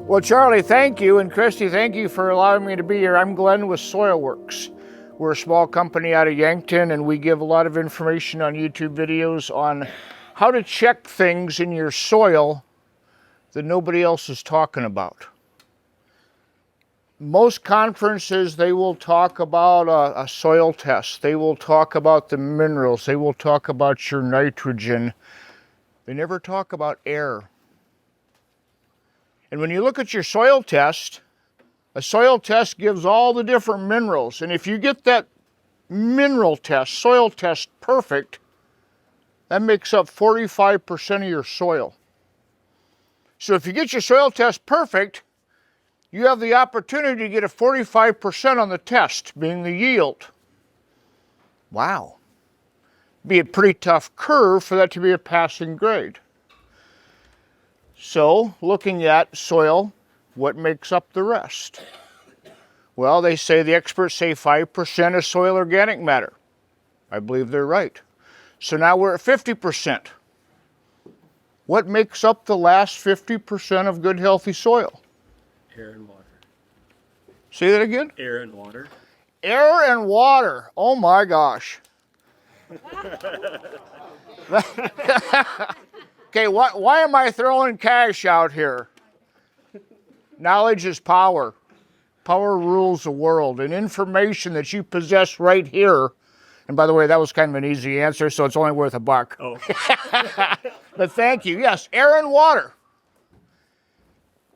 Well, Charlie, thank you, and Krysti, thank you for allowing me to be here. I'm Glen with SoilWorks. We're a small company out of Yankton, and we give a lot of information on YouTube videos on how to check things in your soil that nobody else is talking about. Most conferences, they will talk about a soil test. They will talk about the minerals. They will talk about your nitrogen. They never talk about air. And when you look at your soil test, a soil test gives all the different minerals. And if you get that mineral test, soil test perfect, that makes up 45% of your soil. So if you get your soil test perfect, you have the opportunity to get a 45% on the test, being the yield. Wow. Be a pretty tough curve for that to be a passing grade. So, looking at soil, what makes up the rest? Well, the experts say 5% is soil organic matter. I believe they're right. So now we're at 50%. What makes up the last 50% of good, healthy soil? Air and water. Say that again? Air and water. Air and water. Oh my gosh. Okay, why am I throwing cash out here? Knowledge is power. Power rules the world. And information that you possess right here, and by the way, that was kind of an easy answer, so it's only worth $1. Oh. But thank you. Yes, air and water.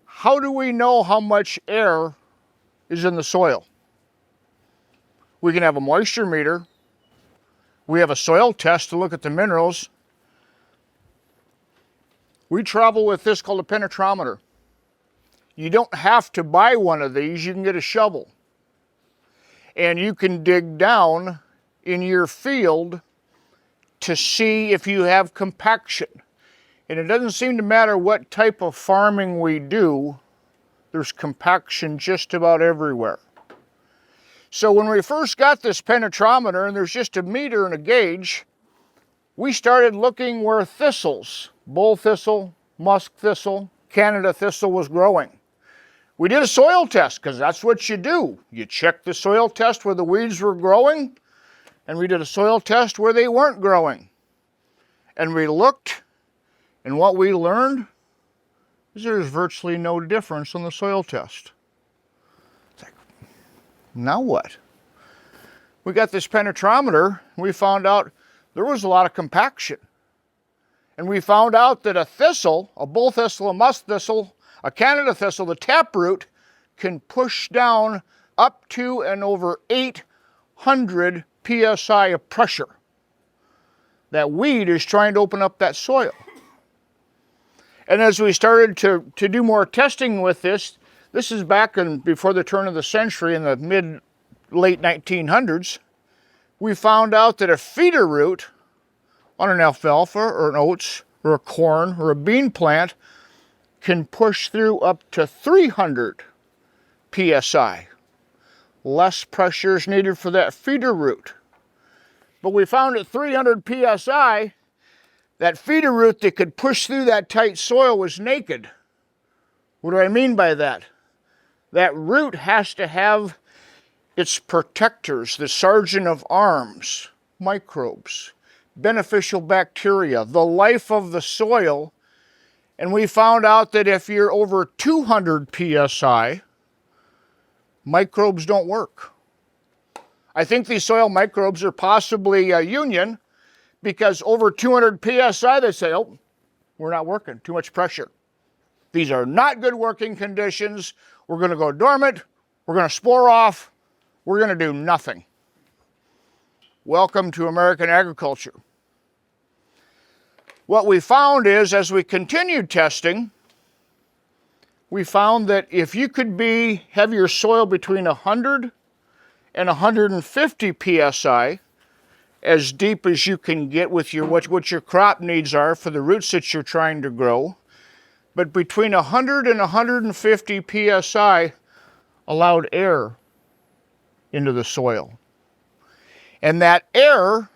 How do we know how much air is in the soil? We can have a moisture meter. We have a soil test to look at the minerals. We travel with this called a penetrometer. You don't have to buy one of these, you can get a shovel. And you can dig down in your field to see if you have compaction. And it doesn't seem to matter what type of farming we do, there's compaction just about everywhere. So when we first got this penetrometer, and there's just a meter and a gauge, we started looking where thistles, bull thistle, musk thistle, Canada thistle was growing. We did a soil test, because that's what you do. You check the soil test where the weeds were growing, and we did a soil test where they weren't growing. And we looked, and what we learned is there's virtually no difference on the soil test. It's like, now what? We got this penetrometer, and we found out there was a lot of compaction. And we found out that a thistle, a bull thistle, a musk thistle, a Canada thistle, the taproot, can push down up to and over 800 psi of pressure. That weed is trying to open up that soil. And as we started to do more testing with this is back before the turn of the century in the late 1900s, we found out that a feeder root on an alfalfa or an oats or a corn or a bean plant can push through up to 300 psi. Less pressure is needed for that feeder root. But we found at 300 psi, that feeder root that could push through that tight soil was naked. What do I mean by that? That root has to have its protectors, the sergeant of arms, microbes, beneficial bacteria, the life of the soil. And we found out that if you're over 200 psi, microbes don't work. I think these soil microbes are possibly a union, because over 200 psi they say, oh, we're not working, too much pressure. These are not good working conditions. We're going to go dormant. We're going to spore off. We're going to do nothing. Welcome to American agriculture. What we found is, as we continued testing, we found that if you could have your soil between 100 and 150 psi, as deep as you can get with what your crop needs are for the roots that you're trying to grow, but between 100 and 150 psi allowed air into the soil. And that air,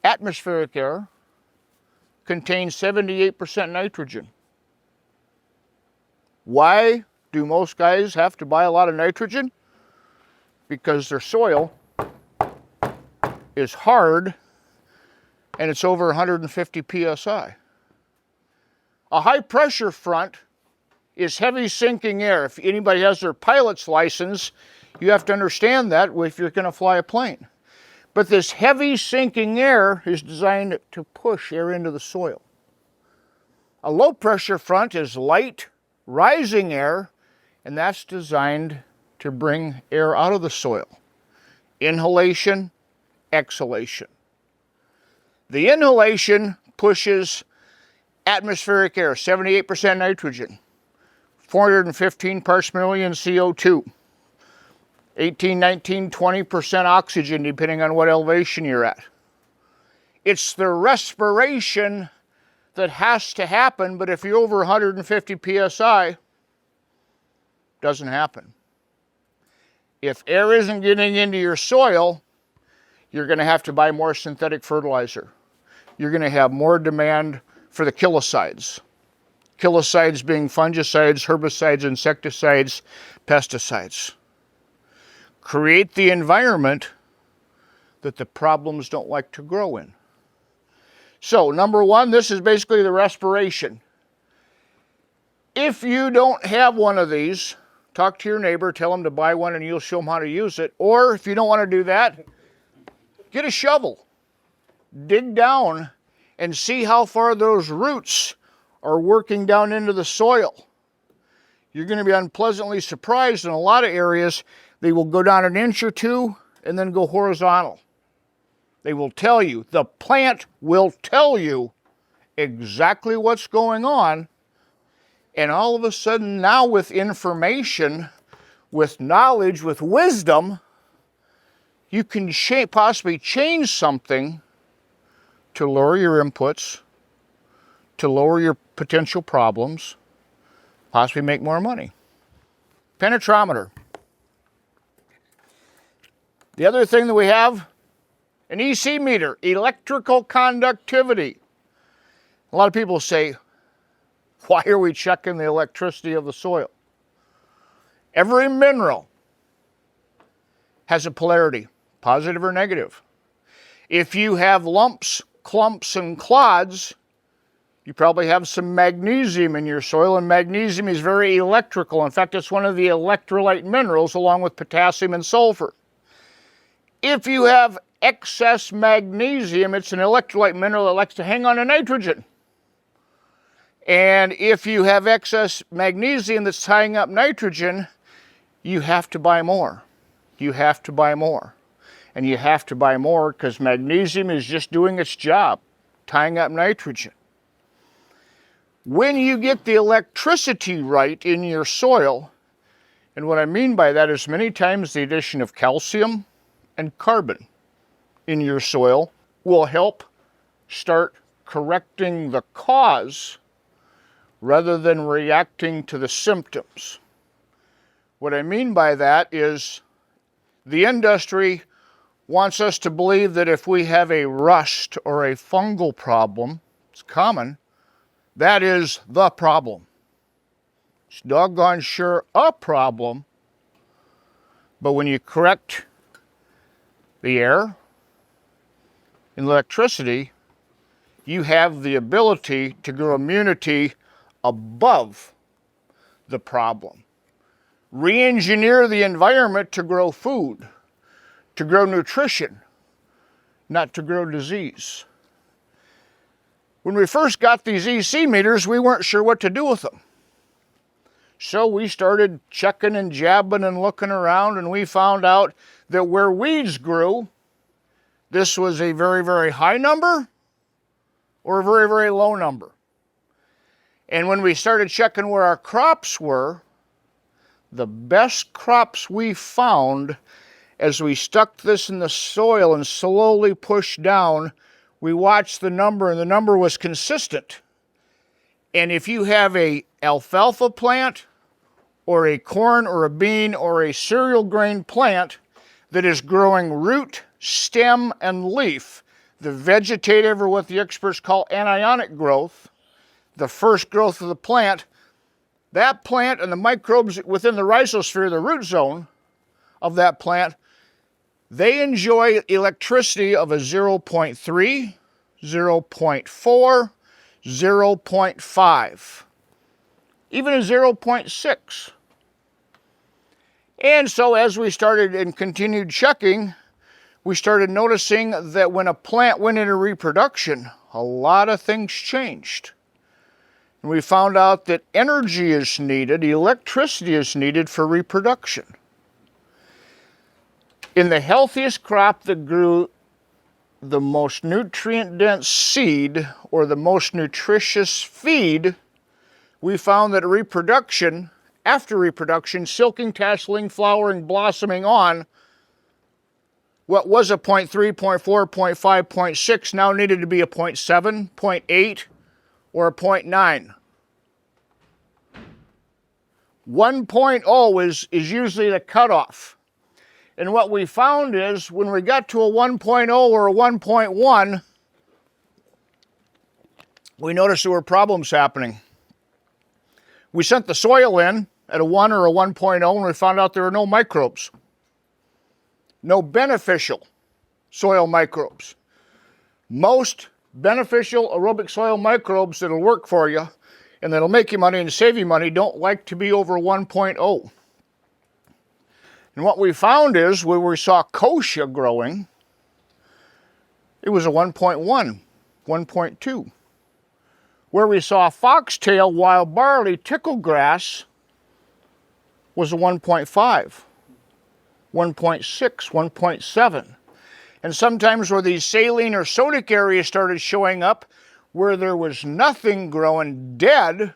atmospheric air, contains 78% nitrogen. Why do most guys have to buy a lot of nitrogen? Because their soil is hard and it's over 150 psi. A high pressure front is heavy sinking air. If anybody has their pilot's license, you have to understand that if you're going to fly a plane. But this heavy sinking air is designed to push air into the soil. A low pressure front is light, rising air, and that's designed to bring air out of the soil. Inhalation, exhalation. The inhalation pushes atmospheric air, 78% nitrogen, 415 parts per million CO2, 18, 19, 20% oxygen, depending on what elevation you're at. It's the respiration that has to happen, but if you're over 150 psi, doesn't happen. If air isn't getting into your soil, you're going to have to buy more synthetic fertilizer. You're going to have more demand for the kilicides. Kilicides being fungicides, herbicides, insecticides, pesticides. Create the environment that the problems don't like to grow in. So, number one, this is basically the respiration. If you don't have one of these, talk to your neighbor, tell them to buy one and you'll show them how to use it. Or if you don't want to do that, get a shovel, dig down, and see how far those roots are working down into the soil. You're going to be unpleasantly surprised. In a lot of areas, they will go down an inch or two and then go horizontal. They will tell you, the plant will tell you exactly what's going on. And all of a sudden now with information, with knowledge, with wisdom, you can possibly change something to lower your inputs, to lower your potential problems, possibly make more money. Penetrometer. The other thing that we have, an EC meter, electrical conductivity. A lot of people say, why are we checking the electricity of the soil? Every mineral has a polarity, positive or negative. If you have lumps, clumps, and clods, you probably have some magnesium in your soil, and magnesium is very electrical. In fact, it's one of the electrolyte minerals along with potassium and sulfur. If you have excess magnesium, it's an electrolyte mineral that likes to hang on to nitrogen. And if you have excess magnesium that's tying up nitrogen, you have to buy more. You have to buy more. And you have to buy more because magnesium is just doing its job, tying up nitrogen. When you get the electricity right in your soil, and what I mean by that is many times the addition of calcium and carbon in your soil will help start correcting the cause rather than reacting to the symptoms. What I mean by that is the industry wants us to believe that if we have a rust or a fungal problem, it's common, that is the problem. It's doggone sure a problem, but when you correct the air and electricity, you have the ability to grow immunity above the problem. Re-engineer the environment to grow food, to grow nutrition, not to grow disease. When we first got these EC meters, we weren't sure what to do with them. So we started checking and jabbing and looking around, and we found out that where weeds grew, this was a very, very high number or a very, very low number. And when we started checking where our crops were, the best crops we found, as we stuck this in the soil and slowly pushed down, we watched the number, and the number was consistent. And if you have a alfalfa plant or a corn or a bean or a cereal grain plant that is growing root, stem, and leaf, the vegetative, or what the experts call anionic growth, the first growth of the plant, that plant and the microbes within the rhizosphere, the root zone of that plant, they enjoy electricity of a 0.3, 0.4, 0.5, even a 0.6. And so as we started and continued checking, we started noticing that when a plant went into reproduction, a lot of things changed. And we found out that energy is needed, electricity is needed for reproduction. In the healthiest crop that grew the most nutrient-dense seed or the most nutritious feed, we found that reproduction, after reproduction, silking, tasseling, flowering, blossoming on, what was a 0.3, 0.4, 0.5, 0.6 now needed to be a 0.7, 0.8, or a 0.9. 1.0 is usually the cutoff. And what we found is when we got to a 1.0 or a 1.1, we noticed there were problems happening. We sent the soil in at a 1 or a 1.0 and we found out there were no microbes. No beneficial soil microbes. Most beneficial aerobic soil microbes that'll work for you and that'll make you money and save you money don't like to be over 1.0. And what we found is where we saw kochia growing, it was a 1.1, 1.2. Where we saw foxtail, wild barley, ticklegrass was a 1.5, 1.6, 1.7. And sometimes where these saline or sodic areas started showing up, where there was nothing growing dead,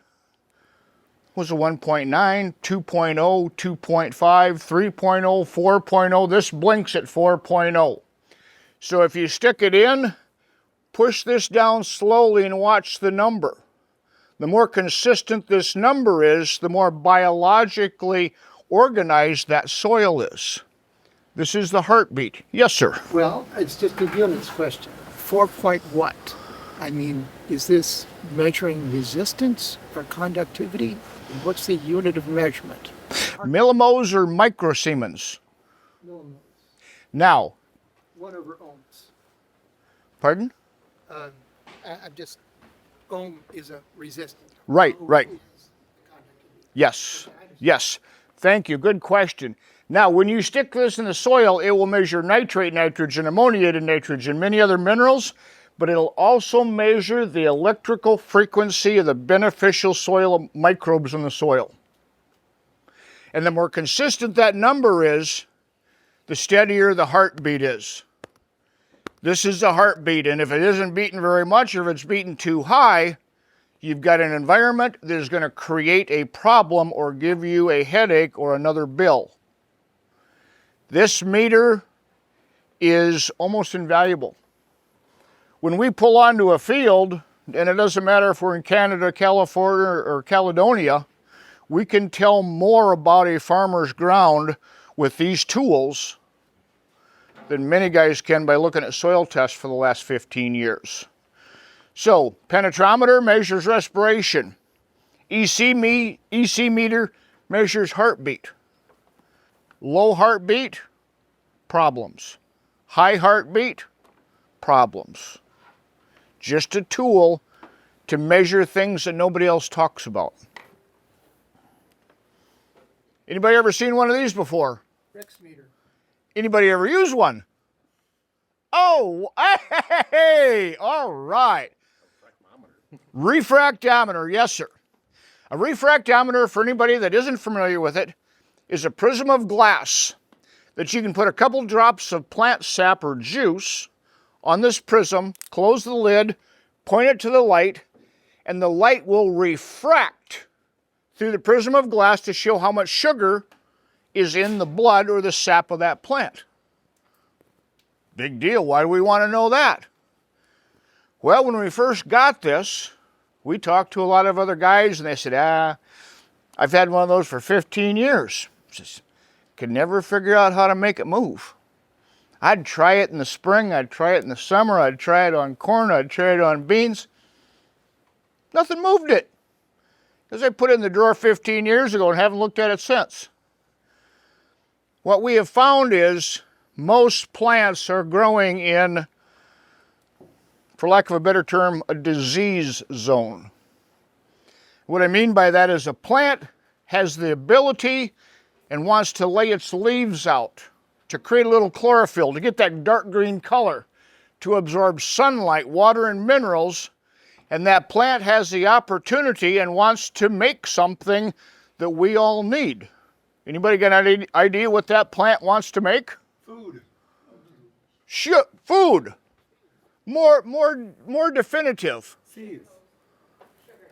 was a 1.9, 2.0, 2.5, 3.0, 4.0. This blinks at 4.0. So if you stick it in, push this down slowly and watch the number. The more consistent this number is, the more biologically organized that soil is. This is the heartbeat. Yes, sir. Well, it's just a units question. 4 point what? I mean, is this measuring resistance or conductivity? What's the unit of measurement? Millimoles or microsiemens? Millimos. Now. 1 over ohms. Pardon? I'm just, ohm is a resistance. Right, right. Yes, yes. Thank you. Good question. Now, when you stick this in the soil, it will measure nitrate, nitrogen, ammoniated nitrogen, many other minerals, but it'll also measure the electrical frequency of the beneficial soil microbes in the soil. And the more consistent that number is, the steadier the heartbeat is. This is the heartbeat, and if it isn't beating very much, or if it's beating too high, you've got an environment that is going to create a problem or give you a headache or another bill. This meter is almost invaluable. When we pull onto a field, and it doesn't matter if we're in Canada, California, or Caledonia, we can tell more about a farmer's ground with these tools than many guys can by looking at soil tests for the last 15 years. So, penetrometer measures respiration. EC meter measures heartbeat. Low heartbeat, problems. High heartbeat, problems. Just a tool to measure things that nobody else talks about. Anybody ever seen one of these before? Brix meter. Anybody ever use one? Oh, hey, all right. Refractometer, yes, sir. A refractometer, for anybody that isn't familiar with it, is a prism of glass that you can put a couple drops of plant sap or juice on this prism, close the lid, point it to the light, and the light will refract through the prism of glass to show how much sugar is in the blood or the sap of that plant. Big deal. Why do we want to know that? Well, when we first got this, we talked to a lot of other guys and they said, I've had one of those for 15 years. Just could never figure out how to make it move. I'd try it in the spring, I'd try it in the summer, I'd try it on corn, I'd try it on beans. Nothing moved it. Because I put it in the drawer 15 years ago and haven't looked at it since. What we have found is most plants are growing in, for lack of a better term, a disease zone. What I mean by that is a plant has the ability and wants to lay its leaves out to create a little chlorophyll, to get that dark green color, to absorb sunlight, water, and minerals. And that plant has the opportunity and wants to make something that we all need. Anybody got any idea what that plant wants to make? Food. Food. More definitive. Seeds.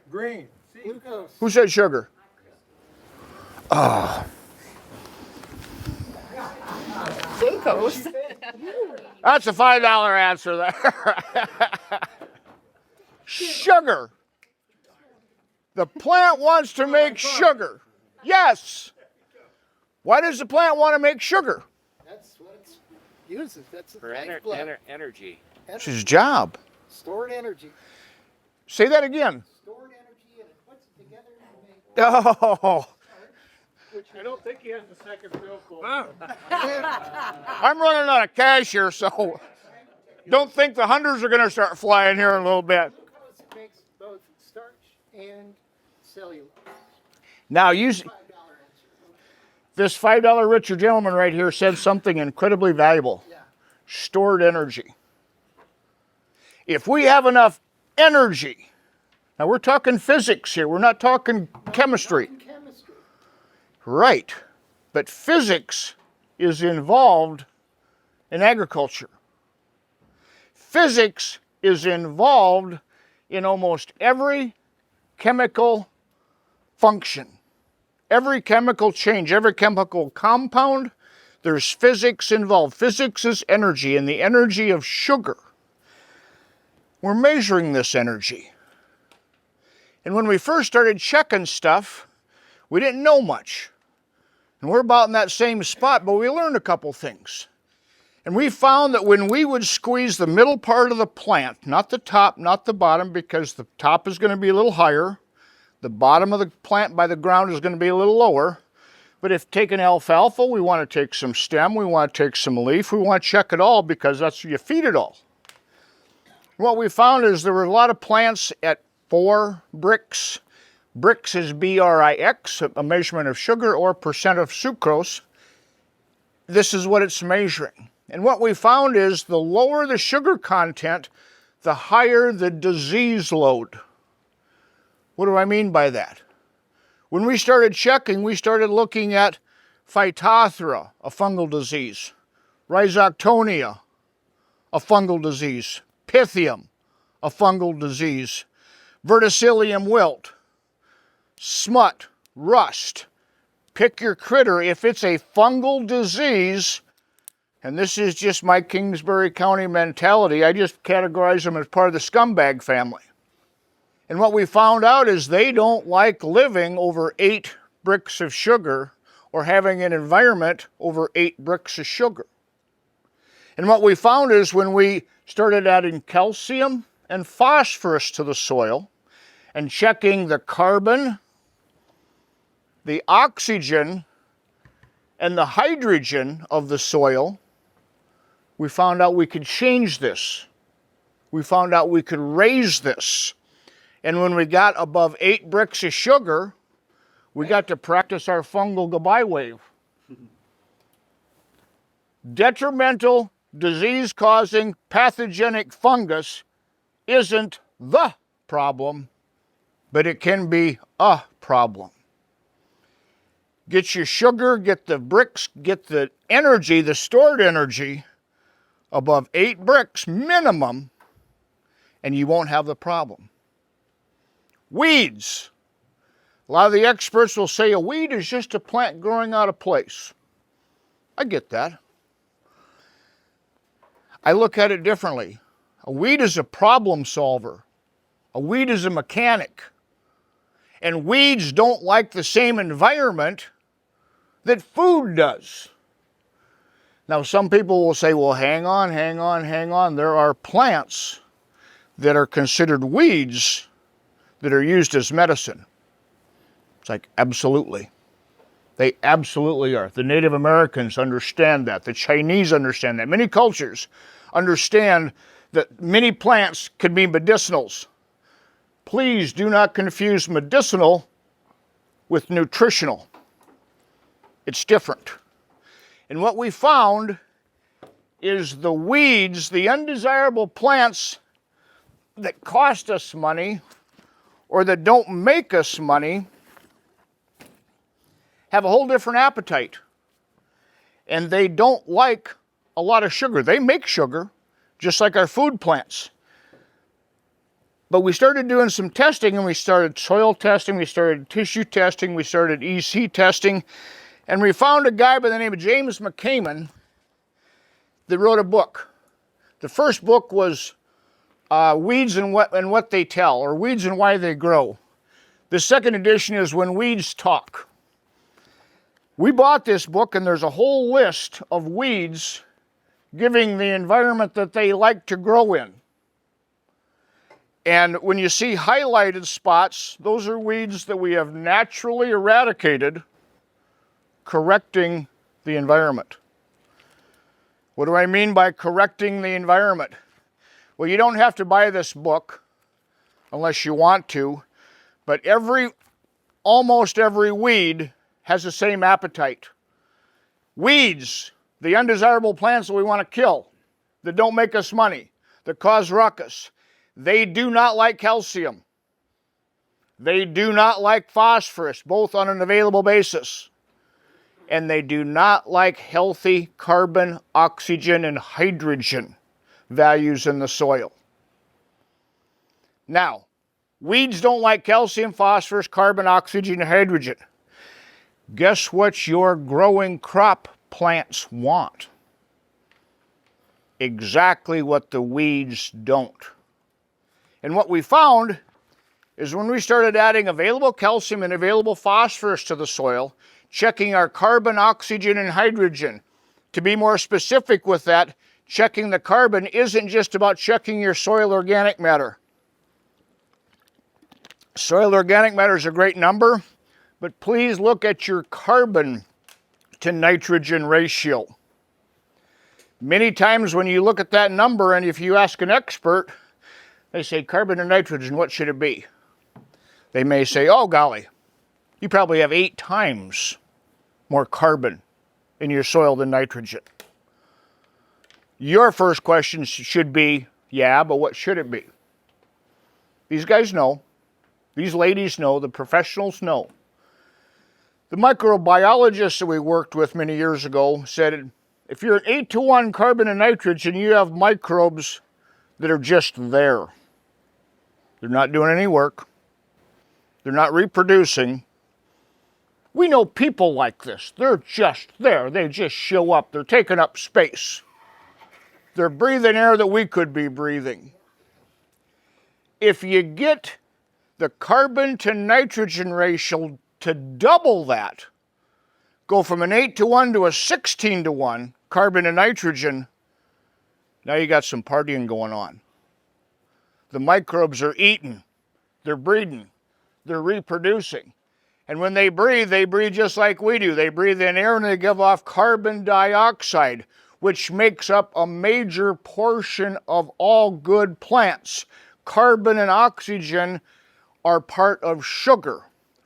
Grain. Seeds. Who said sugar? Glucose. That's a $5 answer there. Sugar. The plant wants to make sugar. Yes. Why does the plant want to make sugar? That's what it uses. That's For energy. It's his job. Stored energy. Say that again. Stored energy, and it puts it together to make. Oh, I don't think he has the second fill quote. I'm running out of cash here, so don't think the hundreds are going to start flying here in a little bit. Glucose makes both starch and cellulose. Now, $5 answer. this $5 richer gentleman right here said something incredibly valuable. Yeah. Stored energy. If we have enough energy, now we're talking physics here, we're not talking chemistry. Chemistry. Right, but physics is involved in agriculture. Physics is involved in almost every chemical function. Every chemical change, every chemical compound, there's physics involved. Physics is energy, and the energy of sugar. We're measuring this energy. And when we first started checking stuff, we didn't know much. And we're about in that same spot, but we learned a couple things. And we found that when we would squeeze the middle part of the plant, not the top, not the bottom, because the top is going to be a little higher, the bottom of the plant by the ground is going to be a little lower. But if taking alfalfa, we want to take some stem, we want to take some leaf, we want to check it all because that's you feed it all. What we found is there were a lot of plants at 4 brix. Brix is B-R-I-X, a measurement of sugar or percent of sucrose. This is what it's measuring. And what we found is the lower the sugar content, the higher the disease load. What do I mean by that? When we started checking, we started looking at Phytophthora, a fungal disease, Rhizoctonia, a fungal disease, Pythium, a fungal disease, Verticillium wilt, smut, rust. Pick your critter. If it's a fungal disease, and this is just my Kingsbury County mentality, I just categorize them as part of the scumbag family. And what we found out is they don't like living over 8 brix of sugar or having an environment over 8 brix of sugar. And what we found is when we started adding calcium and phosphorus to the soil and checking the carbon, the oxygen, and the hydrogen of the soil, we found out we could change this. We found out we could raise this. And when we got above 8 brix of sugar, we got to practice our fungal goodbye wave. Detrimental, disease-causing, pathogenic fungus isn't the problem, but it can be a problem. Get your sugar, get the brix, get the energy, the stored energy, above 8 brix minimum, and you won't have the problem. Weeds. A lot of the experts will say a weed is just a plant growing out of place. I get that. I look at it differently. A weed is a problem solver. A weed is a mechanic. And weeds don't like the same environment that food does. Now, some people will say, well, hang on. There are plants that are considered weeds that are used as medicine. It's like, absolutely. They absolutely are. The Native Americans understand that. The Chinese understand that. Many cultures understand that many plants can be medicinals. Please do not confuse medicinal with nutritional. It's different. And what we found is the weeds, the undesirable plants that cost us money or that don't make us money, have a whole different appetite. And they don't like a lot of sugar. They make sugar, just like our food plants. But we started doing some testing, and we started soil testing, we started tissue testing, we started EC testing, and we found a guy by the name of James Mikkonen that wrote a book. The first book was Weeds and What They Tell, or Weeds and Why They Grow. The second edition is When Weeds Talk. We bought this book, and there's a whole list of weeds giving the environment that they like to grow in. And when you see highlighted spots, those are weeds that we have naturally eradicated, correcting the environment. What do I mean by correcting the environment? Well, you don't have to buy this book unless you want to, but almost every weed has the same appetite. Weeds, the undesirable plants that we want to kill, that don't make us money, that cause ruckus, they do not like calcium. They do not like phosphorus, both on an available basis. And they do not like healthy carbon, oxygen, and hydrogen values in the soil. Now, weeds don't like calcium, phosphorus, carbon, oxygen, and hydrogen. Guess what your growing crop plants want? Exactly what the weeds don't. And what we found is when we started adding available calcium and available phosphorus to the soil, checking our carbon, oxygen, and hydrogen. To be more specific with that, checking the carbon isn't just about checking your soil organic matter. Soil organic matter is a great number, but please look at your carbon to nitrogen ratio. Many times when you look at that number, and if you ask an expert, they say, carbon and nitrogen, what should it be? They may say, oh golly, you probably have 8 times more carbon in your soil than nitrogen. Your first question should be, yeah, but what should it be? These guys know. These ladies know. The professionals know. The microbiologists that we worked with many years ago said, if you're an 8-to-1 carbon and nitrogen, you have microbes that are just there. They're not doing any work. They're not reproducing. We know people like this. They're just there. They just show up. They're taking up space. They're breathing air that we could be breathing. If you get the carbon to nitrogen ratio to double that, go from an 8-to-1 to a 16-to-1 carbon and nitrogen, now you got some partying going on. The microbes are eating, they're breeding, they're reproducing. And when they breathe just like we do. They breathe in air and they give off carbon dioxide, which makes up a major portion of all good plants. Carbon and oxygen are part of sugar,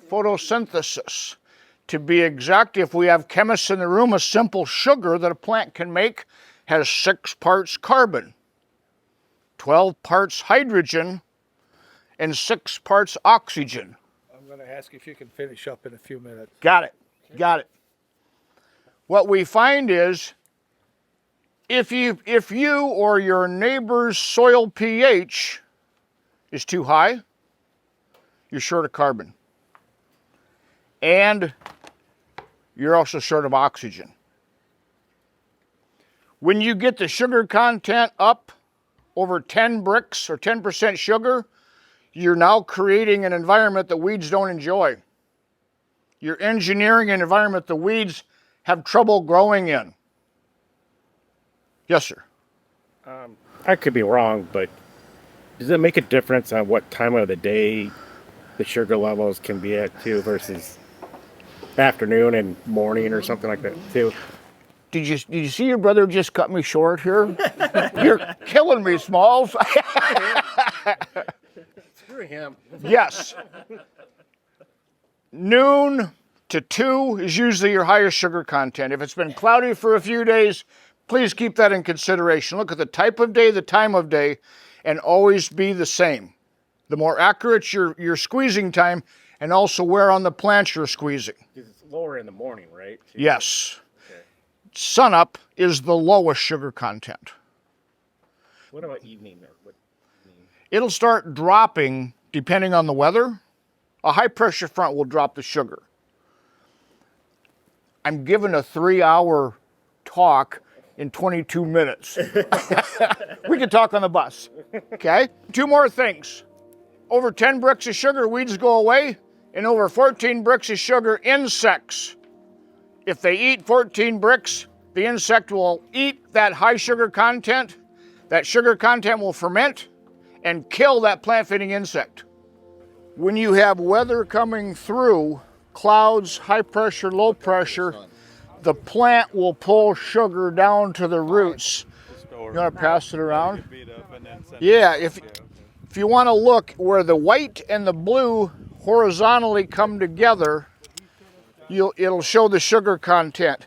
photosynthesis. To be exact, if we have chemists in the room, a simple sugar that a plant can make has 6 parts carbon, 12 parts hydrogen, and 6 parts oxygen. I'm going to ask if you can finish up in a few minutes. Got it. Got it. What we find is if you or your neighbor's soil pH is too high, you're short of carbon. And you're also short of oxygen. When you get the sugar content up over 10 brix or 10% sugar, you're now creating an environment that weeds don't enjoy. You're engineering an environment the weeds have trouble growing in. Yes, sir. I could be wrong, but does it make a difference on what time of the day the sugar levels can be at too versus afternoon and morning or something like that too. Did you see your brother just cut me short here? You're killing me, Smalls. Screw him. Yes. Noon to 2 is usually your highest sugar content. If it's been cloudy for a few days, please keep that in consideration. Look at the type of day, the time of day, and always be the same. The more accurate your squeezing time, and also where on the plant you're squeezing. Because it's lower in the morning, right? Yes. Okay. Sunup is the lowest sugar content. What about evening? It'll start dropping depending on the weather. A high pressure front will drop the sugar. I'm giving a 3-hour talk in 22 minutes. We can talk on the bus, okay? 2 more things. Over 10 bricks of sugar, weeds go away, and over 14 bricks of sugar, insects. If they eat 14 bricks, the insect will eat that high sugar content. That sugar content will ferment and kill that plant-feeding insect. When you have weather coming through, clouds, high pressure, low pressure, the plant will pull sugar down to the roots. You want to pass it around? Yeah, if you want to look where the white and the blue horizontally come together, it'll show the sugar content.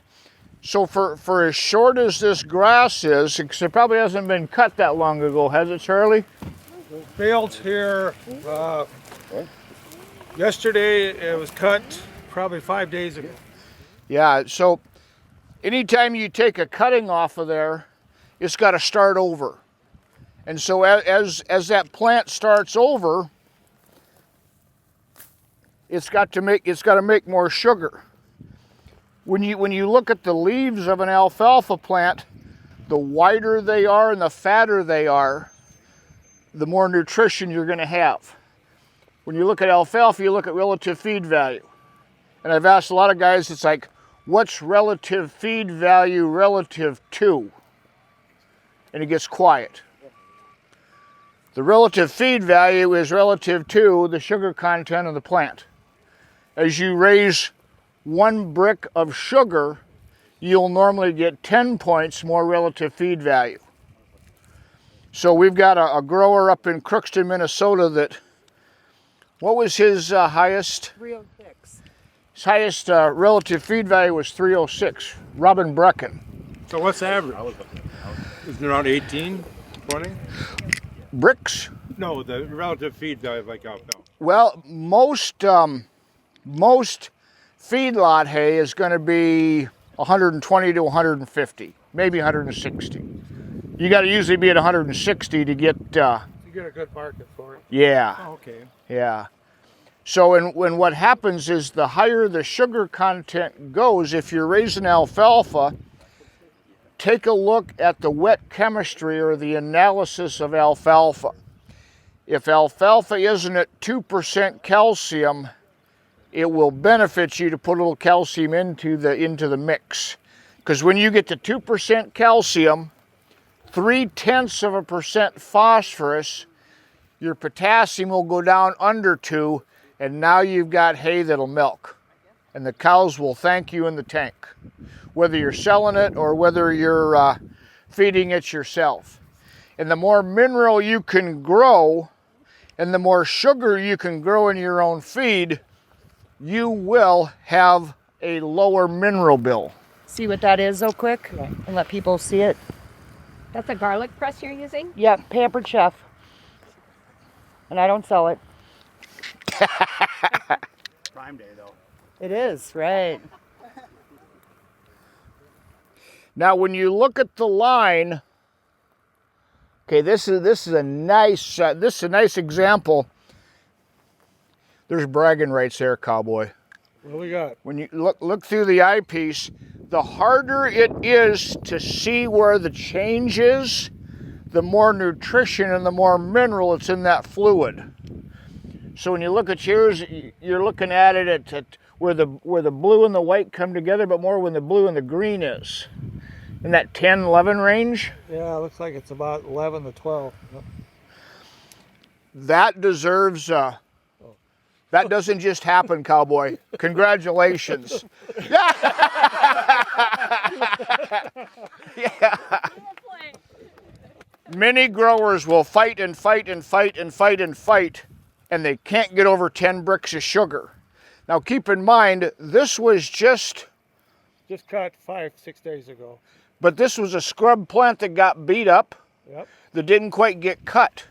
So for as short as this grass is, because it probably hasn't been cut that long ago, has it, Charlie? The fields here, yesterday it was cut probably 5 days ago. Yeah, so anytime you take a cutting off of there, it's got to start over. And so as that plant starts over, it's got to make more sugar. When you look at the leaves of an alfalfa plant, the whiter they are and the fatter they are, the more nutrition you're going to have. When you look at alfalfa, you look at relative feed value. And I've asked a lot of guys, it's like, what's relative feed value relative to? And it gets quiet. The relative feed value is relative to the sugar content of the plant. As you raise 1 brick of sugar, you'll normally get 10 points more relative feed value. So we've got a grower up in Crookston, Minnesota that, what was his highest? 306. His highest relative feed value was 306, Rabenberg. So what's the average? Is it around 18, 20? Bricks? No, the relative feed value like alfalfa. Well, most feedlot hay is going to be 120 to 150, maybe 160. You got to usually be at 160 to get. You get a good market for it. Yeah. Oh, okay. Yeah. So when what happens is the higher the sugar content goes, if you're raising alfalfa, take a look at the wet chemistry or the analysis of alfalfa. If alfalfa isn't at 2% calcium, it will benefit you to put a little calcium into the mix. Because when you get to 2% calcium, 0.3% phosphorus, your potassium will go down under 2, and now you've got hay that'll milk. And the cows will thank you in the tank, whether you're selling it or whether you're feeding it yourself. And the more mineral you can grow, and the more sugar you can grow in your own feed, you will have a lower mineral bill. See what that is, though, quick, and let people see it. That's a garlic press you're using? Yep, Pampered Chef. And I don't sell it. Prime day though. It is, right. Now, when you look at the line, okay, this is a nice example. There's bragging rights there, cowboy. What do we got? When you look through the eyepiece, the harder it is to see where the change is, the more nutrition and the more mineral it's in that fluid. So when you look at yours, you're looking at it at where the blue and the white come together, but more when the blue and the green is. In that 10, 11 range. Yeah, it looks like it's about 11 to 12. Yep. That deserves That doesn't just happen, cowboy. Congratulations. Yeah. Many growers will fight and fight and fight and fight and fight, and they can't get over 10 bricks of sugar. Now keep in mind, this was just cut 5-6 days ago. but this was a scrub plant that got beat up, Yep. that didn't quite get cut.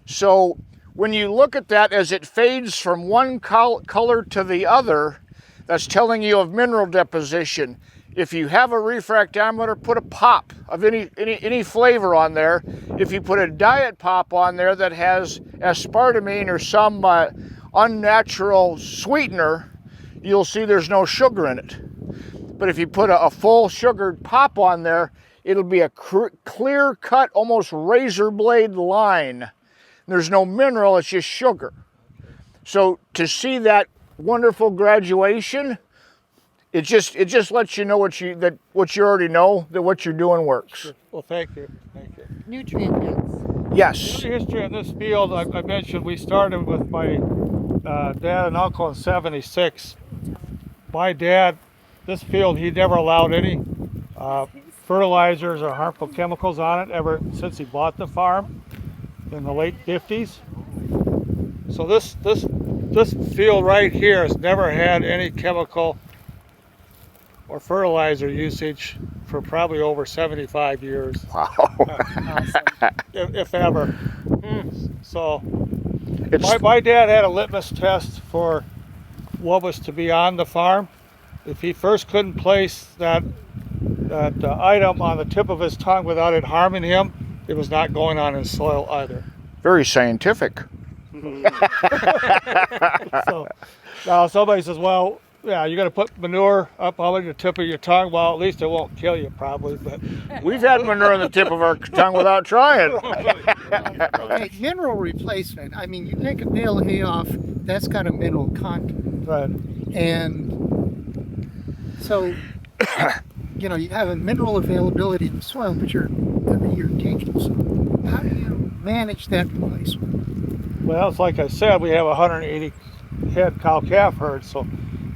So when you look at that as it fades from one color to the other, that's telling you of mineral deposition. If you have a refractometer, put a pop of any flavor on there. If you put a diet pop on there that has aspartame or some unnatural sweetener, you'll see there's no sugar in it. But if you put a full sugared pop on there, it'll be a clear cut, almost razor blade line. There's no mineral, it's just sugar. So to see that wonderful graduation, it just lets you know what you already know, that what you're doing works. Well, thank you. Thank you. Nutrient dense. Yes. The history of this field, I mentioned we started with my dad and uncle in '76. My dad, this field, he never allowed any fertilizers or harmful chemicals on it ever since he bought the farm in the late 50s. So this field right here has never had any chemical or fertilizer usage for probably over 75 years. Wow. if ever. So my dad had a litmus test for what was to be on the farm. If he first couldn't place that item on the tip of his tongue without it harming him, it was not going on his soil either. Very scientific. So now somebody says, well, yeah, you're going to put manure up on the tip of your tongue. Well, at least it won't kill you probably. But We've had manure on the tip of our tongue without trying. Okay, mineral replacement. I mean, you take a bale of hay off, that's got a mineral content. right. And so, you know, you have a mineral availability in the soil, but every year taking some. How do you manage that replacement? Well, it's like I said, we have 180 head cow-calf herd, so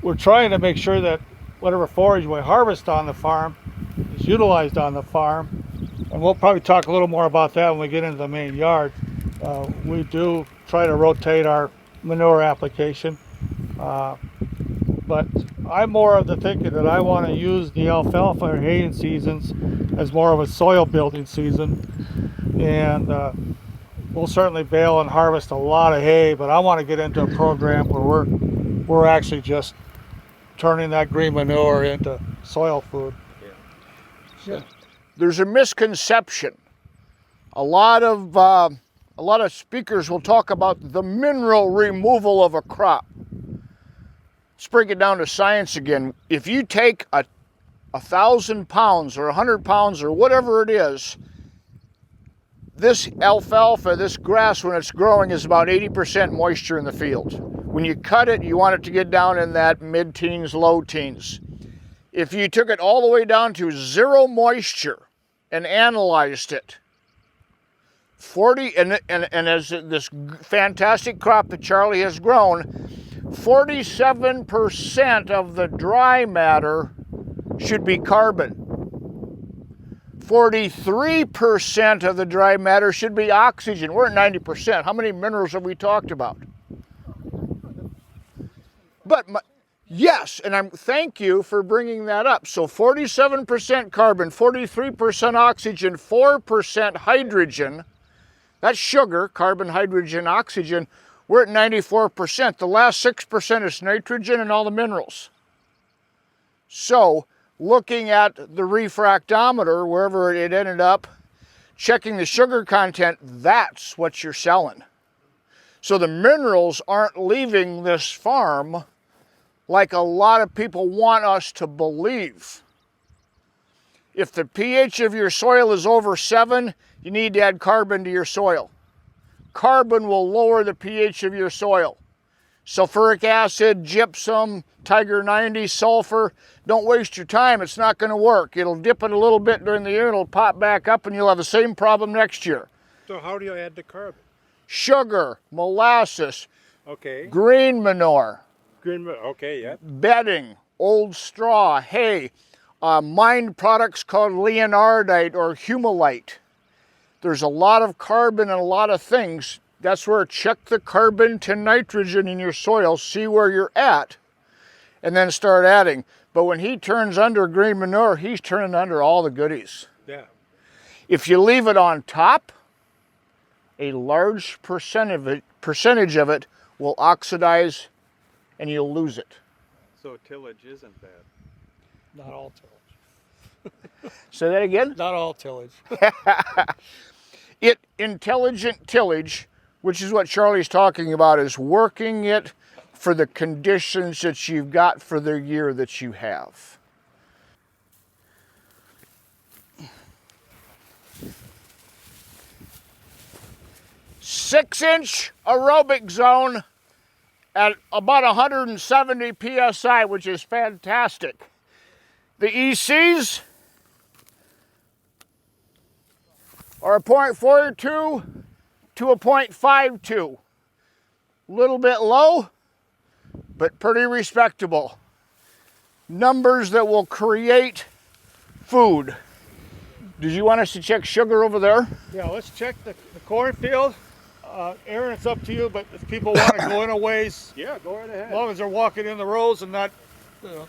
we're trying to make sure that whatever forage we harvest on the farm is utilized on the farm. And we'll probably talk a little more about that when we get into the main yard. We do try to rotate our manure application. But I'm more of the thinking that I want to use the alfalfa or haying seasons as more of a soil building season. And we'll certainly bale and harvest a lot of hay, but I want to get into a program where we're actually just turning that green manure into soil food. There's a misconception. A lot of speakers will talk about the mineral removal of a crop. Let's break it down to science again. If you take 1,000 pounds or 100 pounds or whatever it is, this alfalfa, this grass, when it's growing, is about 80% moisture in the field. When you cut it, you want it to get down in that mid-teens, low teens. If you took it all the way down to 0 moisture and analyzed it, 40, and as this fantastic crop that Charlie has grown, 47% of the dry matter should be carbon. 43% of the dry matter should be oxygen. We're at 90%. How many minerals have we talked about? But yes, and thank you for bringing that up. So 47% carbon, 43% oxygen, 4% hydrogen. That's sugar, carbon, hydrogen, oxygen. We're at 94%. The last 6% is nitrogen and all the minerals. So looking at the refractometer, wherever it ended up, checking the sugar content, that's what you're selling. So the minerals aren't leaving this farm like a lot of people want us to believe. If the pH of your soil is over 7, you need to add carbon to your soil. Carbon will lower the pH of your soil. Sulfuric acid, gypsum, Tiger 90, sulfur, don't waste your time, it's not going to work. It'll dip it a little bit during the year, it'll pop back up, and you'll have the same problem next year. So how do you add the carbon? Sugar, molasses, Okay. green manure, Green. Okay. Yeah. bedding, old straw, hay, mined products called leonardite or humulite. There's a lot of carbon and a lot of things. That's where check the carbon to nitrogen in your soil, see where you're at, and then start adding. But when he turns under green manure, he's turning under all the goodies. Yeah. If you leave it on top, a large percentage of it will oxidize and you'll lose it. So tillage isn't bad. Not all tillage. Say that again? Not all tillage. Intelligent tillage, which is what Charlie's talking about, is working it for the conditions that you've got for the year that you have. Six-inch aerobic zone at about 170 psi, which is fantastic. The ECs are a 0.42 to a 0.52. A little bit low, but pretty respectable. Numbers that will create food. Did you want us to check sugar over there? Yeah, let's check the cornfield. Aaron, it's up to you, but if people want to go in a ways, Yeah. Go right ahead. as long as they're walking in the rows and not, you know.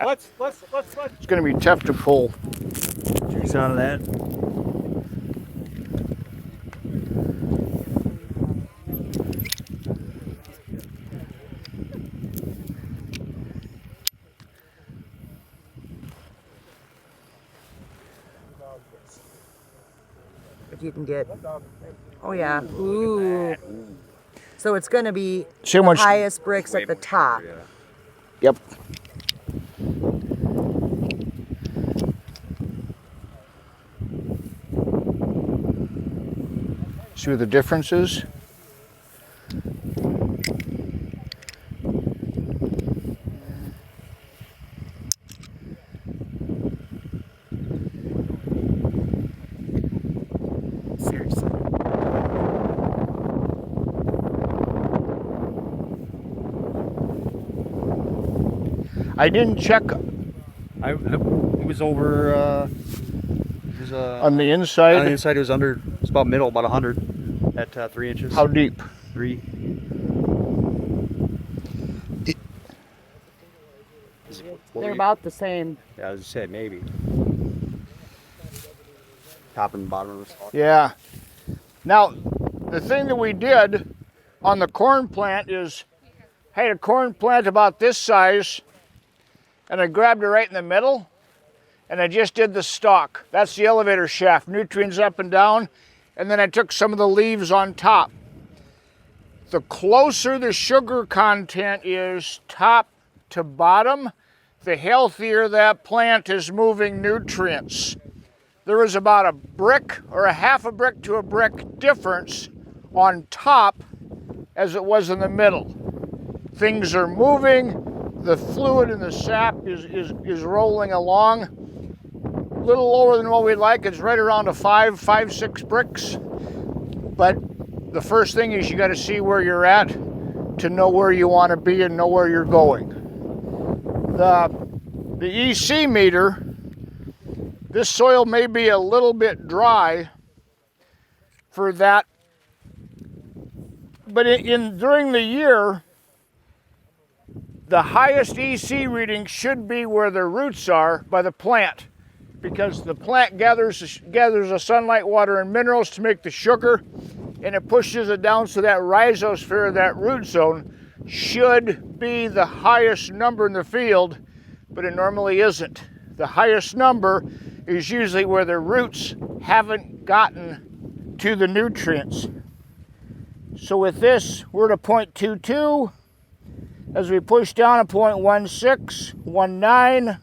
let's. It's going to be tough to pull. Juice out of that. If you can get. Oh yeah. Ooh. So it's going to be See how the much- highest bricks at the top. Yep. See what the difference is? Seriously. I didn't check It was over. It was, on the on the inside. inside, it was under. It's about middle, about 100 at 3 inches. How deep? 3. They're about the same. Yeah, as I said, maybe. Top and bottom of the stalk. Yeah. Now, the thing that we did on the corn plant is, I had a corn plant about this size, and I grabbed it right in the middle, and I just did the stalk. That's the elevator shaft, nutrients up and down, and then I took some of the leaves on top. The closer the sugar content is top to bottom, the healthier that plant is moving nutrients. There was about a brick or a half a brick to a brick difference on top as it was in the middle. Things are moving, the fluid in the sap is rolling along. A little lower than what we'd like, it's right around a 6 bricks. But the first thing is you got to see where you're at to know where you want to be and know where you're going. The EC meter, this soil may be a little bit dry for that, but during the year, the highest EC reading should be where the roots are by the plant, because the plant gathers the sunlight, water, and minerals to make the sugar, and it pushes it down, so that rhizosphere, that root zone, should be the highest number in the field, but it normally isn't. The highest number is usually where the roots haven't gotten to the nutrients. So with this, we're at a 0.22. As we push down a 0.16, 19,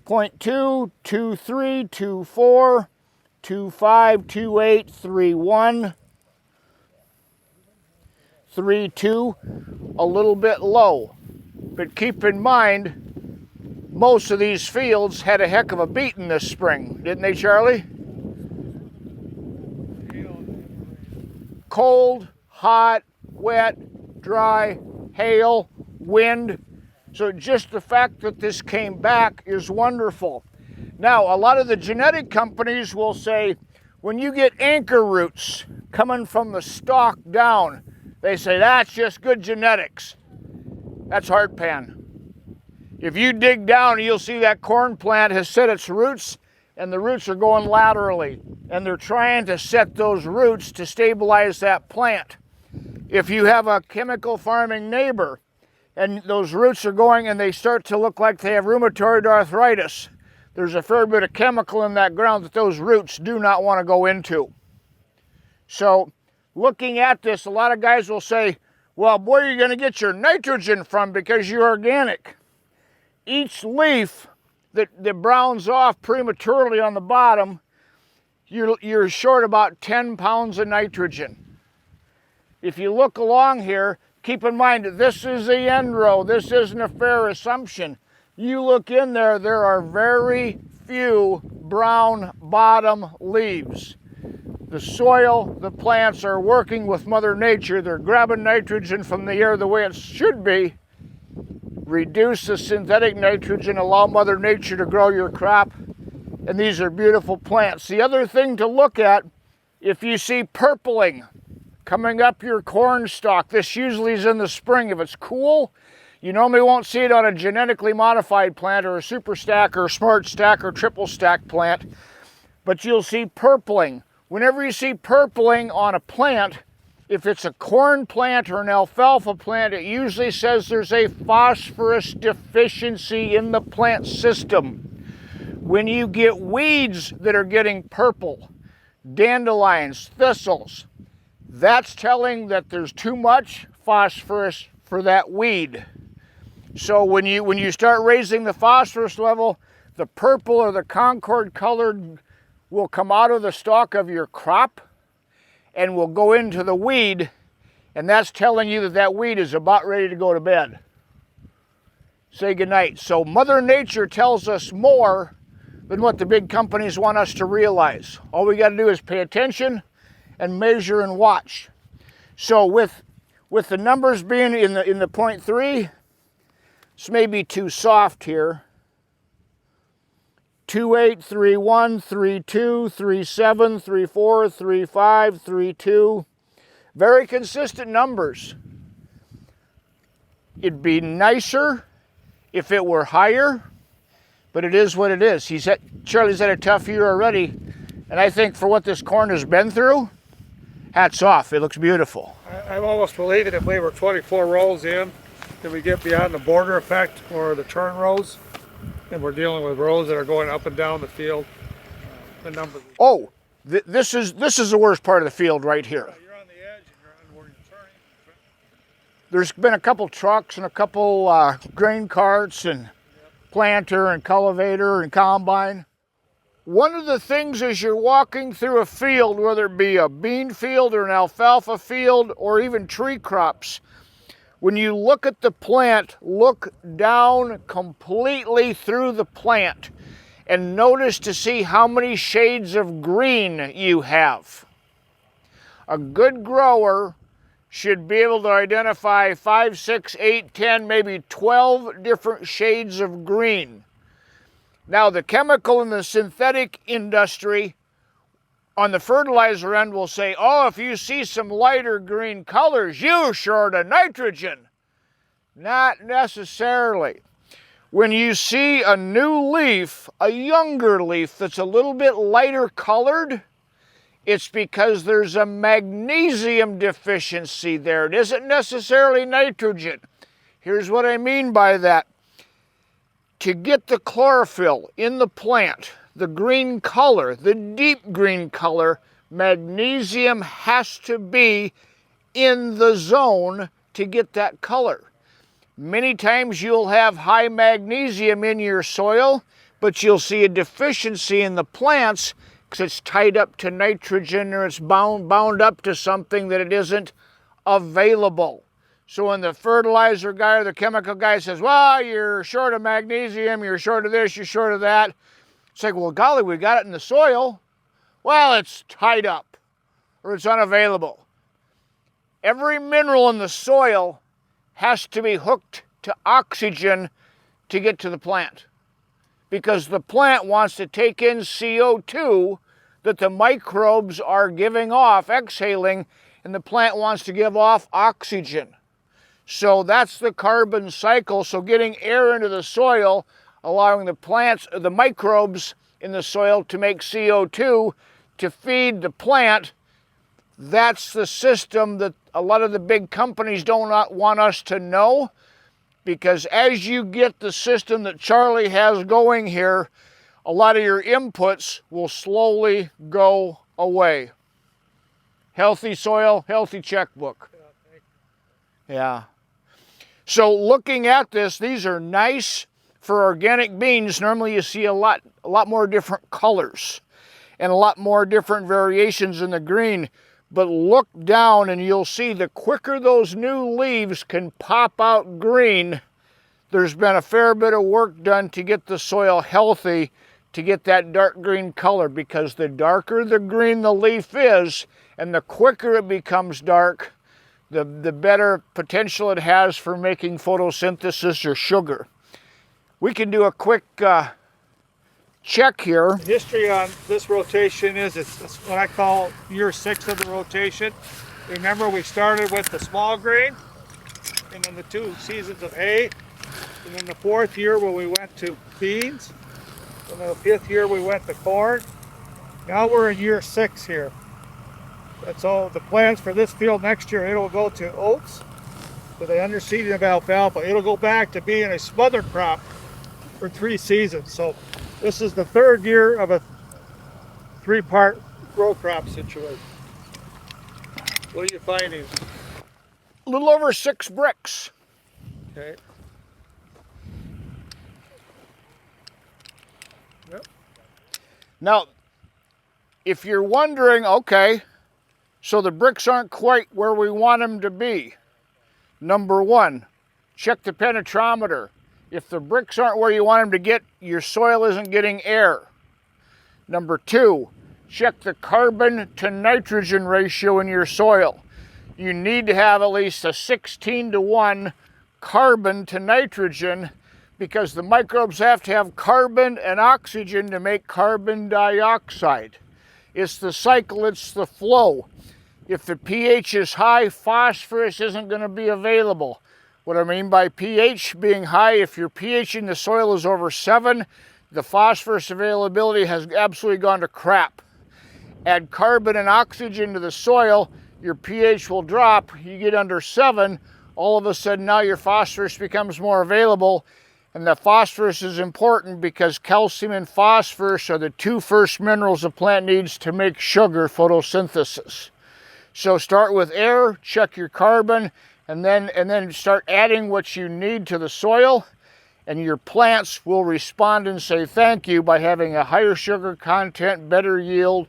0.2, 23, 24, 25, 28, 31, 32, a little bit low. But keep in mind, most of these fields had a heck of a beating this spring, didn't they, Charlie? cold, hot, wet, dry, hail, wind. So just the fact that this came back is wonderful. Now, a lot of the genetic companies will say, when you get anchor roots coming from the stalk down, they say that's just good genetics. That's hard pan. If you dig down, you'll see that corn plant has set its roots, and the roots are going laterally, and they're trying to set those roots to stabilize that plant. If you have a chemical farming neighbor, and those roots are going and they start to look like they have rheumatoid arthritis, there's a fair bit of chemical in that ground that those roots do not want to go into. So, looking at this, a lot of guys will say, well, boy, you're going to get your nitrogen from because you're organic. Each leaf that browns off prematurely on the bottom, you're short about 10 pounds of nitrogen. If you look along here, keep in mind that this is the end row. This isn't a fair assumption. You look in there, there are very few brown bottom leaves. The soil, the plants are working with Mother Nature. They're grabbing nitrogen from the air the way it should be. Reduce the synthetic nitrogen, allow Mother Nature to grow your crop, and these are beautiful plants. The other thing to look at, if you see purpling coming up your corn stalk, this usually is in the spring. If it's cool, you normally won't see it on a genetically modified plant or a super stack or a smart stack or triple stack plant, but you'll see purpling. Whenever you see purpling on a plant, if it's a corn plant or an alfalfa plant, it usually says there's a phosphorus deficiency in the plant system. When you get weeds that are getting purple, dandelions, thistles, that's telling that there's too much phosphorus for that weed. So when you start raising the phosphorus level, the purple or the Concord colored will come out of the stalk of your crop and will go into the weed, and that's telling you that that weed is about ready to go to bed. Say goodnight. So Mother Nature tells us more than what the big companies want us to realize. All we got to do is pay attention and measure and watch. So with the numbers being in the 0.3, this may be too soft here. 2.8, 3.1, 3.2, 3.7, 3.4, 3.5, 3.2. Very consistent numbers. It'd be nicer if it were higher, but it is what it is. Charlie's had a tough year already, and I think for what this corn has been through, hats off. It looks beautiful. I'm almost believing if we were 24 rows in, that we get beyond the border effect or the turn rows, and we're dealing with rows that are going up and down the field. The numbers. Oh, this is the worst part of the field right here. You're on the edge and where you're turning. There's been a couple trucks and a couple grain carts and planter and cultivator and combine. One of the things as you're walking through a field, whether it be a bean field or an alfalfa field or even tree crops, when you look at the plant, look down completely through the plant and notice to see how many shades of green you have. A good grower should be able to identify 5, 6, 8, 10, maybe 12 different shades of green. Now, the chemical and the synthetic industry on the fertilizer end will say, oh, if you see some lighter green colors, you're short of nitrogen. Not necessarily. When you see a new leaf, a younger leaf that's a little bit lighter colored, it's because there's a magnesium deficiency there. It isn't necessarily nitrogen. Here's what I mean by that. To get the chlorophyll in the plant, the green color, the deep green color, magnesium has to be in the zone to get that color. Many times you'll have high magnesium in your soil, but you'll see a deficiency in the plants because it's tied up to nitrogen or it's bound up to something that it isn't available. So when the fertilizer guy or the chemical guy says, well, you're short of magnesium, you're short of this, you're short of that, it's like, well, golly, we got it in the soil. Well, it's tied up or it's unavailable. Every mineral in the soil has to be hooked to oxygen to get to the plant, because the plant wants to take in CO2 that the microbes are giving off, exhaling, and the plant wants to give off oxygen. So that's the carbon cycle. So getting air into the soil, allowing the plants, the microbes in the soil to make CO2 to feed the plant, that's the system that a lot of the big companies do not want us to know, because as you get the system that Charlie has going here, a lot of your inputs will slowly go away. Healthy soil, healthy checkbook. Yeah. So looking at this, these are nice for organic beans. Normally you see a lot more different colors and a lot more different variations in the green. But look down and you'll see the quicker those new leaves can pop out green, there's been a fair bit of work done to get the soil healthy, to get that dark green color, because the darker the green the leaf is and the quicker it becomes dark, the better potential it has for making photosynthesis or sugar. We can do a quick check here. History on this rotation is it's what I call year 6 of the rotation. Remember, we started with the small grain, and then the 2 seasons of hay, and then the 4th year where we went to beans, and then the 5th year we went to corn. Now we're in year 6 here. That's all the plans for this field. Next year it'll go to oats with the underseeding of alfalfa. It'll go back to being a smothered crop for 3 seasons. So this is the 3rd year of a 3-part row crop situation. What are you finding? A little over 6 brix. Okay. Yep. Now, if you're wondering, okay, so the bricks aren't quite where we want them to be. Number 1, check the penetrometer. If the bricks aren't where you want them to get, your soil isn't getting air. Number 2, check the carbon to nitrogen ratio in your soil. You need to have at least a 16:1 carbon to nitrogen, because the microbes have to have carbon and oxygen to make carbon dioxide. It's the cycle, it's the flow. If the pH is high, phosphorus isn't going to be available. What I mean by pH being high, if your pH in the soil is over 7, the phosphorus availability has absolutely gone to crap. Add carbon and oxygen to the soil, your pH will drop. You get under 7, all of a sudden now your phosphorus becomes more available. And the phosphorus is important because calcium and phosphorus are the 2 first minerals a plant needs to make sugar, photosynthesis. So start with air, check your carbon, and then start adding what you need to the soil, and your plants will respond and say thank you by having a higher sugar content, better yield,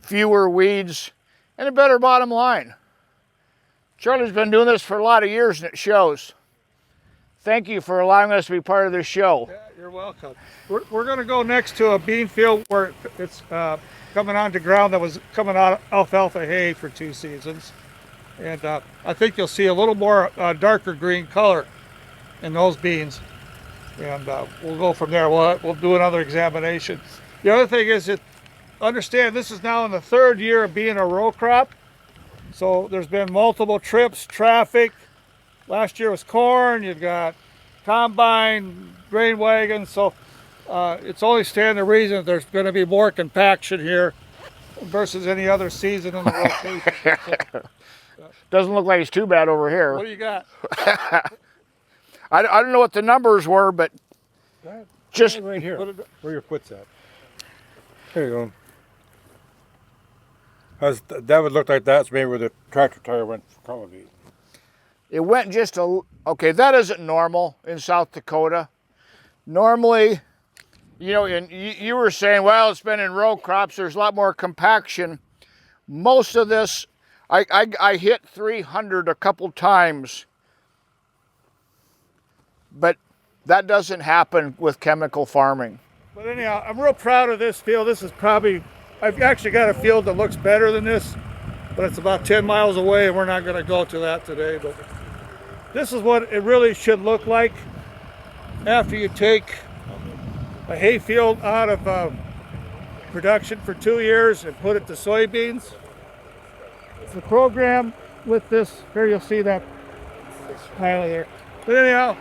fewer weeds, and a better bottom line. Charlie's been doing this for a lot of years and it shows. Thank you for allowing us to be part of this show. Yeah, you're welcome. We're going to go next to a bean field where it's coming onto ground that was coming out of alfalfa hay for 2 seasons. And I think you'll see a little more darker green color in those beans. And we'll go from there. We'll do another examination. The other thing is that understand this is now in the 3rd year of being a row crop. So there's been multiple trips, traffic. Last year was corn, you've got combine, grain wagons, so it's only standing to reason that there's going to be more compaction here versus any other season in the rotation. Doesn't look like it's too bad over here. What do you got? I don't know what the numbers were, but just right here, where your foot's at. There you go. That would look like that's maybe where the tractor tire went for probably. it went just a, okay, that isn't normal in South Dakota. Normally, you know, and you were saying, well, it's been in row crops, there's a lot more compaction. Most of this, I hit 300 a couple times, but that doesn't happen with chemical farming. But anyhow, I'm real proud of this field. This is probably, I've actually got a field that looks better than this. but it's about 10 miles away, and we're not going to go to that today. But this is what it really should look like after you take a hayfield out of production for 2 years and put it to soybeans. The program with this, here you'll see that pile there. But anyhow,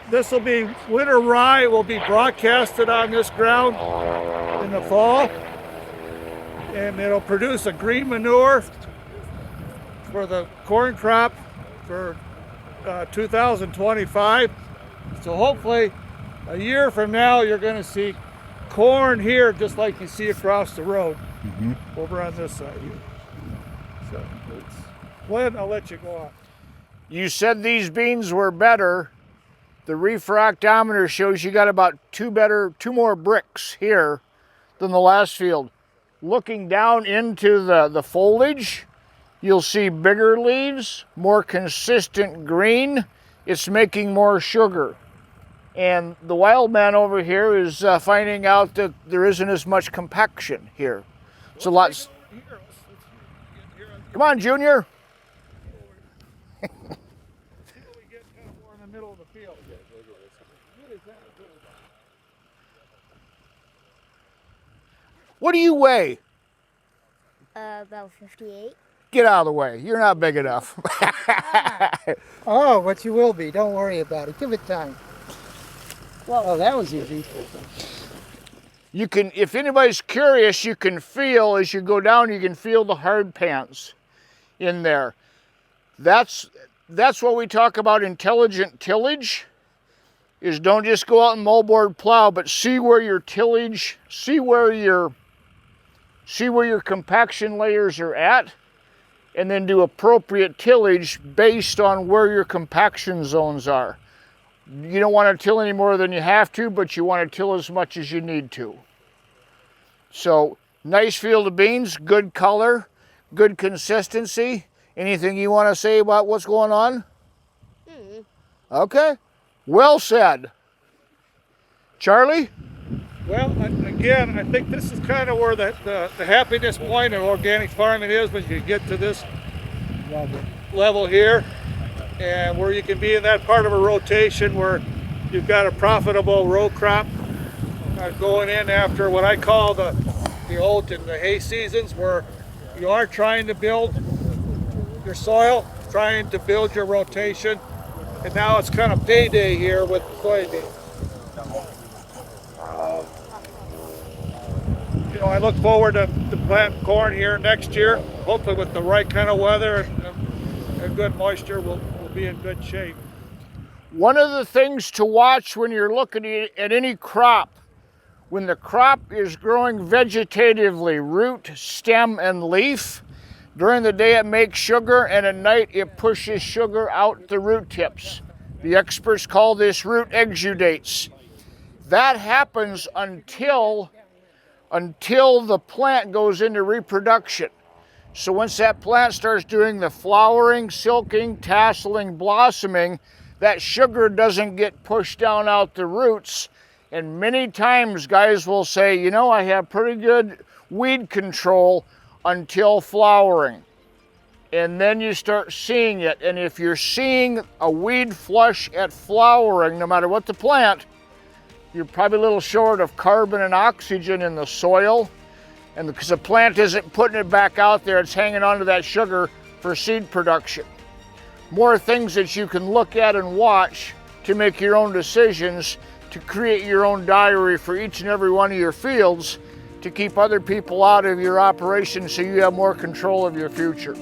this will be winter rye will be broadcasted on this ground in the fall, and it'll produce a green manure for the corn crop for 2025. So hopefully a year from now you're going to see corn here just like you see across the road over on this side here. So Glenn, I'll let you go on. You said these beans were better. The refractometer shows you got about two more bricks here than the last field. Looking down into the foliage, you'll see bigger leaves, more consistent green. It's making more sugar. And the wild man over here is finding out that there isn't as much compaction here. It's a lot. Come on, Junior. What do you weigh? About 58. Get out of the way. You're not big enough. Oh, but you will be. Don't worry about it. Give it time. Oh, that was easy. You can, if anybody's curious, you can feel, as you go down, you can feel the hard pants in there. That's what we talk about intelligent tillage, is don't just go out and moldboard plow, but see where your tillage, see where your compaction layers are at, and then do appropriate tillage based on where your compaction zones are. You don't want to till any more than you have to, but you want to till as much as you need to. So, nice field of beans, good color, good consistency. Anything you want to say about what's going on? Okay, well said. Charlie? Well, again, I think this is kind of where the happiness point of organic farming is, when you get to this level here, and where you can be in that part of a rotation where you've got a profitable row crop going in after what I call the oat and the hay seasons, where you are trying to build your soil, trying to build your rotation, and now it's kind of payday here with the soybean. You know, I look forward to planting corn here next year, hopefully with the right kind of weather and good moisture. We'll be in good shape. One of the things to watch when you're looking at any crop, when the crop is growing vegetatively, root, stem, and leaf, during the day it makes sugar, and at night it pushes sugar out the root tips. The experts call this root exudates. That happens until the plant goes into reproduction. So once that plant starts doing the flowering, silking, tasseling, blossoming, that sugar doesn't get pushed down out the roots. And many times guys will say, you know, I have pretty good weed control until flowering. And then you start seeing it. And if you're seeing a weed flush at flowering, no matter what the plant, you're probably a little short of carbon and oxygen in the soil. And because the plant isn't putting it back out there, it's hanging on to that sugar for seed production. More things that you can look at and watch to make your own decisions, to create your own diary for each and every one of your fields, to keep other people out of your operation so you have more control of your future.